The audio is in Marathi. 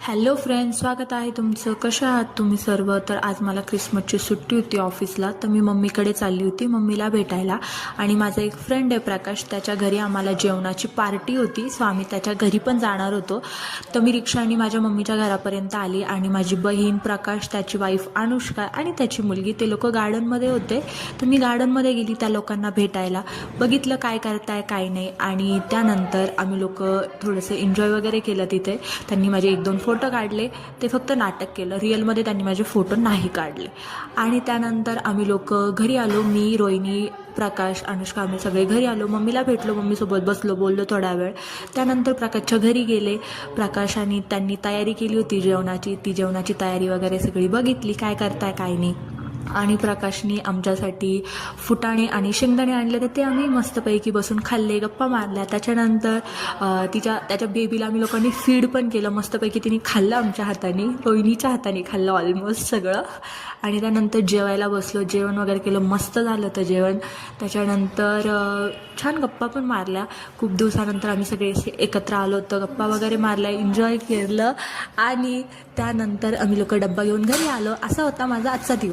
हॅलो फ्रेंड्स, स्वागत आहे तुमचं. कशा आहात तुम्ही सर्व? तर आज मला क्रिसमसची सुट्टी होती ऑफिसला, तर मी मम्मीकडे चालली होती मम्मीला भेटायला. आणि माझा एक फ्रेंड आहे प्रकाश, त्याच्या घरी आम्हाला जेवणाची पार्टी होती, सो आम्ही त्याच्या घरी पण जाणार होतो. तर मी रिक्षाने माझ्या मम्मीच्या घरापर्यंत आली आणि माझी बहीण, प्रकाश, त्याची वाईफ अनुष्का आणि त्याची मुलगी, ते लोक गार्डनमध्ये होते. तर मी गार्डनमध्ये गेली त्या लोकांना भेटायला, बघितलं काय करताय काय नाही. आणि त्यानंतर आम्ही लोक थोडंसं एन्जॉय वगैरे केलं तिथे. त्यांनी माझे 1-2 फोटो काढले, ते फक्त नाटक केलं, रिअलमध्ये त्यांनी माझे फोटो नाही काढले. आणि त्यानंतर आम्ही लोक घरी आलो, मी, रोहिणी, प्रकाश, अनुष्का, आम्ही सगळे घरी आलो. मम्मीला भेटलो, मम्मीसोबत बसलो, बोललो थोडा वेळ. त्यानंतर प्रकाशच्या घरी गेले. प्रकाशाने त्यांनी तयारी केली होती जेवणाची, ती जेवणाची तयारी वगैरे सगळी बघितली, काय करताय काय नाही. आणि प्रकाशने आमच्यासाठी फुटाणे आणि शेंगदाणे आणले, तर ते आम्ही मस्तपैकी बसून खाल्ले, गप्पा मारल्या. त्याच्यानंतर त्याच्या बेबीला आम्ही लोकांनी फीड पण केलं मस्तपैकी, तिने खाल्लं आमच्या हाताने, रोहिणीच्या हाताने खाल्लं ऑलमोस्ट सगळं. आणि त्यानंतर जेवायला बसलो, जेवण वगैरे केलं, मस्त झालं होतं जेवण. त्याच्यानंतर छान गप्पा पण मारल्या. खूप दिवसानंतर आम्ही सगळे एकत्र आलो होतो, गप्पा वगैरे मारल्या, एन्जॉय केलं. आणि त्यानंतर आम्ही लोक डब्बा घेऊन घरी आलो. असा होता माझा आजचा दिवस.